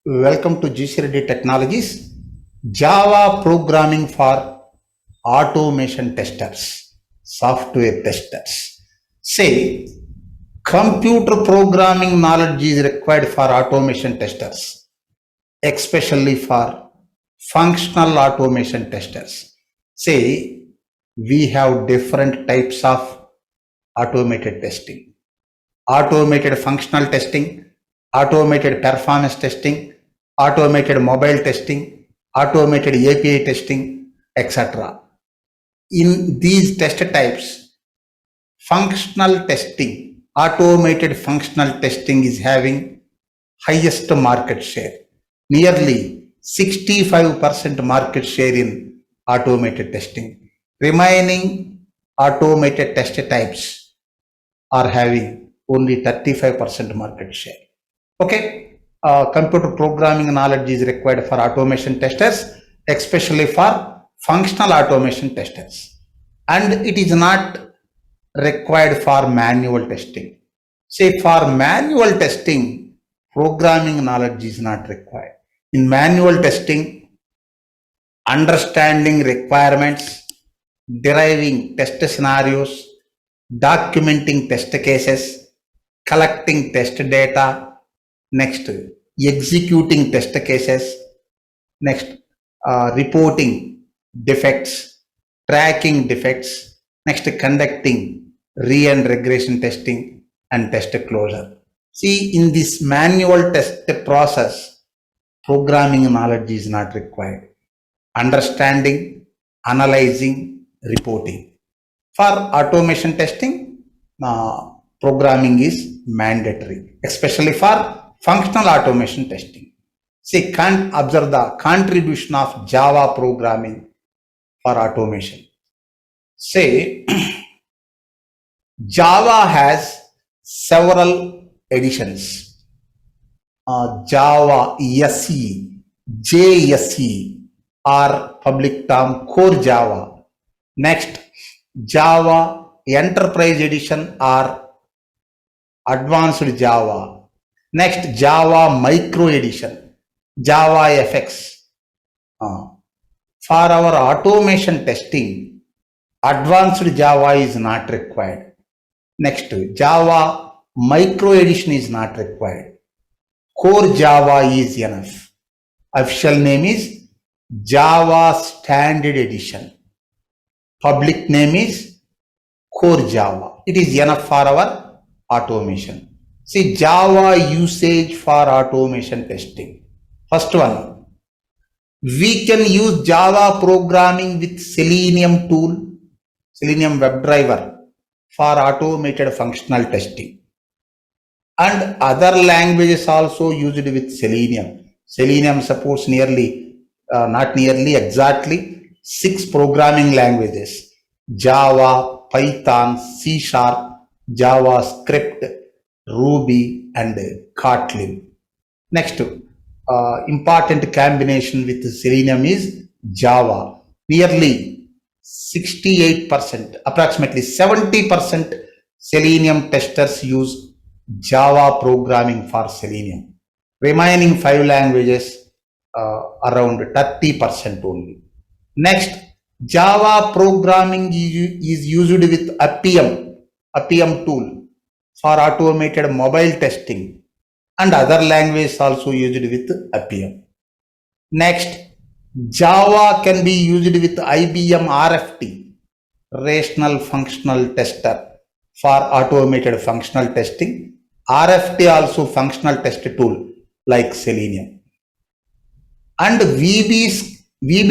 Welcome to Reddy Technologies. Java programming for automation testers, software testers. Say, computer programming knowledge is required for automation testers, especially for functional automation testers. Say, we have different types of automated testing: automated functional testing, automated performance testing, automated mobile testing, automated API testing, etc. In these test types, functional testing, automated functional testing is having highest market share, nearly 65% market share in automated testing. Remaining automated test types are having only 35% market share. Okay, computer programming knowledge is required for automation testers, especially for functional automation testers, and it is not required for manual testing. Say, for manual testing, programming knowledge is not required. In manual testing, understanding requirements, deriving test scenarios, documenting test cases, collecting test data, next executing test cases, next reporting defects, tracking defects, next conducting and regression testing and test closure. See, in this manual test process, programming knowledge is not required. Understanding, analyzing, reporting. For automation testing, programming is mandatory, especially for functional automation testing. See, can't observe the contribution of Java programming for automation. Say, Java has several editions. Java SE, JSE, or public term Core Java. Next, Java Enterprise Edition or Advanced Java. Next, Java Micro Edition, Java FX. For our automation testing, Advanced Java is not required. Next, Java Micro Edition is not required. Core Java is enough. Official name is Java Standard Edition. Public name is Core Java. It is enough for our automation. See, Java usage for automation testing. First one, we can use Java programming with Selenium tool, Selenium WebDriver for automated functional testing. And other languages also used with Selenium. Selenium supports exactly 6 programming languages: Java, Python, C#, JavaScript, Ruby and Kotlin. Next, important combination with Selenium is Java. Nearly 68%, approximately 70% Selenium testers use Java programming for Selenium. Remaining 5 languages, around 30% only. Next, Java programming is used with Appium tool for automated mobile testing, and other languages also used with Appium. Next, Java can be used with IBM RFT, Rational Functional Tester, for automated functional testing. RFT also functional test tool like Selenium. And VB.NET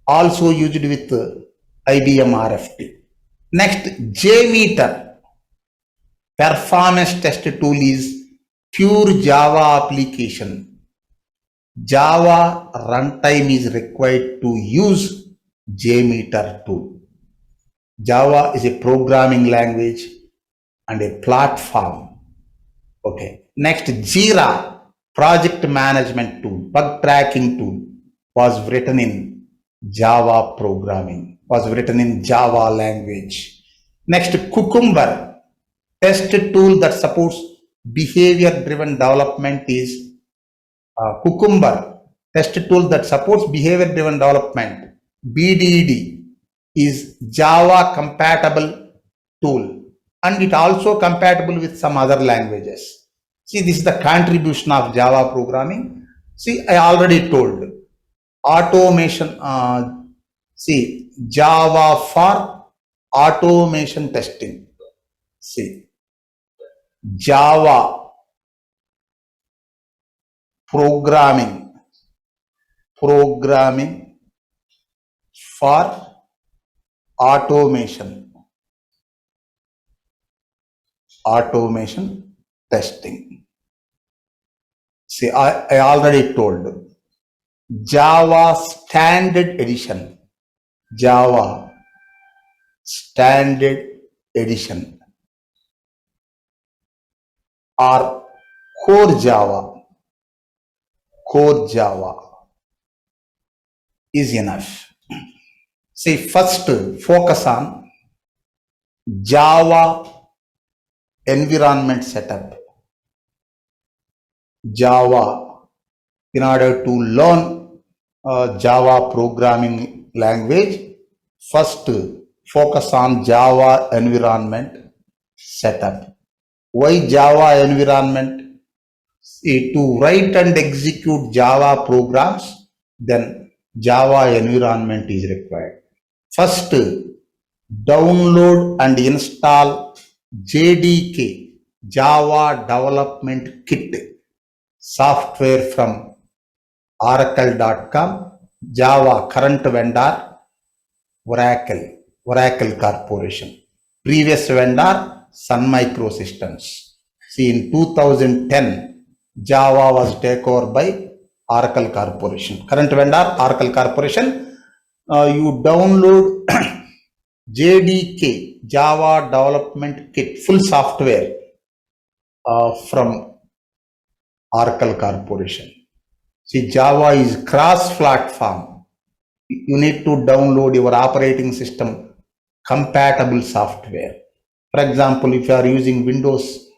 also used with IBM RFT. Next, JMeter performance test tool is pure Java application. Java runtime is required to use JMeter tool. Java is a programming language and a platform. Okay. Next, Jira, project management tool, bug tracking tool, was written in Java programming, was written in Java language. Next, Cucumber, test tool that supports behavior driven development, is Cucumber test tool that supports behavior driven development, BDD, is Java compatible tool, and it also compatible with some other languages. See, this is the contribution of Java programming. See, I already told automation. See, Java for automation testing. See, Java programming for automation testing. See, I already told Java standard edition, Java standard edition, or core Java is enough. See, first focus on Java environment setup. Java, in order to learn Java programming language, first focus on Java environment setup. Why Java environment? See, to write and execute Java programs, then Java environment is required. First, download and install JDK, Java Development Kit software from oracle.com. Java current vendor Oracle Corporation. Previous vendor Sun Microsystems. See, in 2010 Java was taken over by Oracle Corporation. Current vendor Oracle Corporation. You download JDK, Java Development Kit, full software from Oracle Corporation. See, Java is cross-platform. You need to download your operating system compatible software. For example, if you are using Windows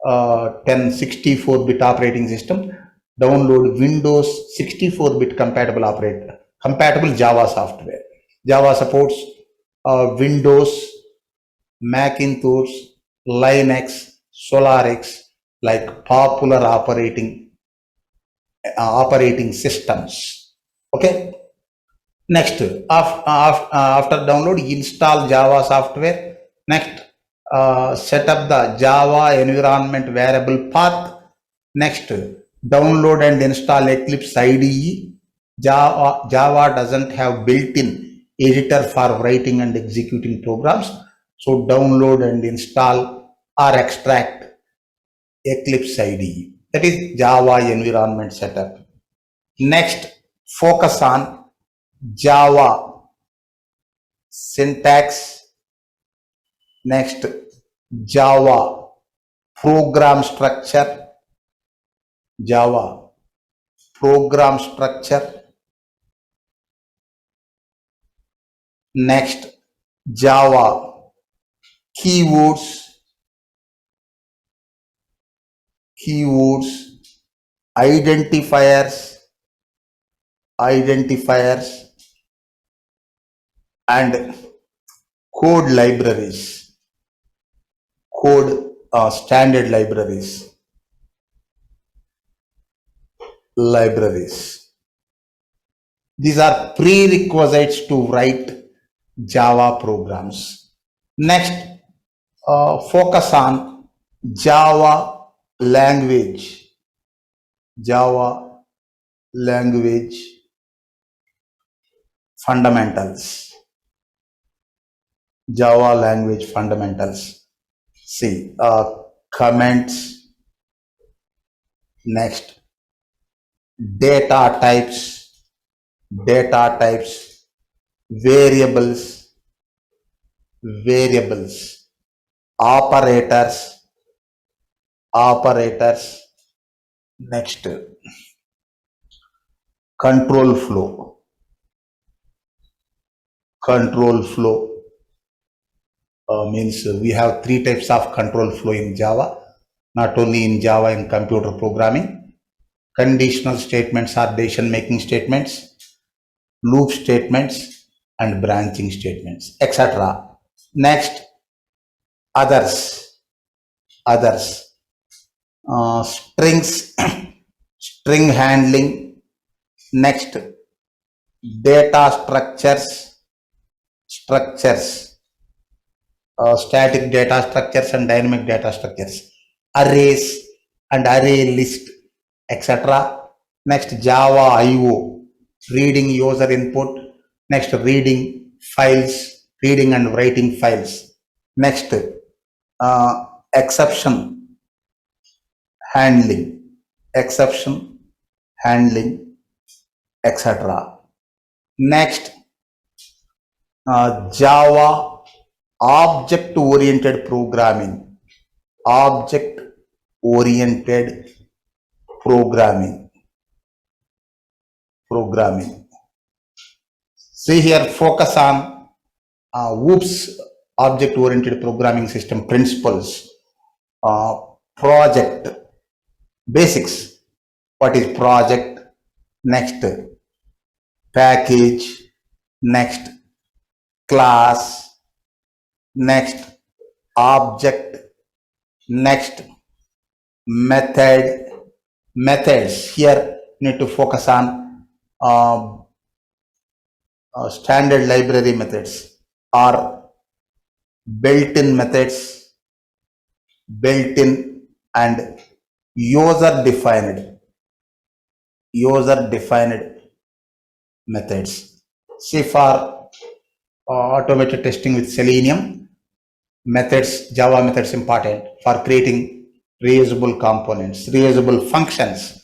10 64-bit operating system, download Windows 64-bit compatible Java software. Java supports Windows, Macintosh, Linux, SolarX, like popular operating systems. Okay. Next, after download, install Java software. Next, set up the Java environment variable path. Next, download and install Eclipse IDE. Java doesn't have built-in editor for writing and executing programs. So download and install or extract Eclipse IDE. That is Java environment setup. Next, focus on Java syntax. Next, Java program structure. Java program structure. Next, Java keywords, identifiers, and code libraries, standard libraries. These are prerequisites to write Java programs. Next, focus on Java language fundamentals. Java language fundamentals. See, comments. Next, data types, variables, operators. Next, control flow. Means we have 3 types of control flow in Java, not only in Java, in computer programming. conditional statements or decision making statements, loop statements, and branching statements, etc. Next, others, others, strings, string handling. Next, data structures, static data structures and dynamic data structures, arrays and array list, etc. Next, Java IO, reading user input. Next, reading files, reading and writing files. Next, exception handling, exception handling, etc. Next, Java object-oriented programming, object-oriented programming. See here, focus on OOPS, object-oriented programming system principles, project basics. What is project? Next, package. Next, class. Next, object. Next, method. Methods. Here need to focus on standard library methods or built-in methods, built-in and user-defined methods. See, for automated testing with Selenium, methods, Java methods important for creating reusable components, reusable functions.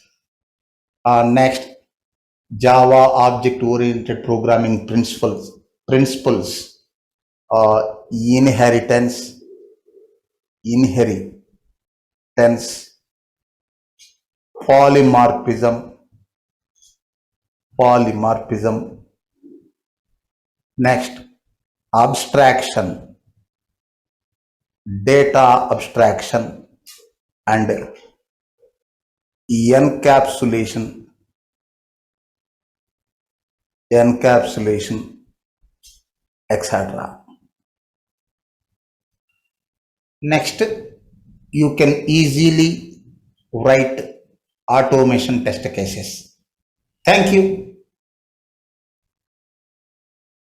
Next, Java object-oriented programming principles, inheritance, polymorphism. Next, abstraction, data abstraction, and encapsulation, etc. Next, you can easily write automation test cases. Thank you.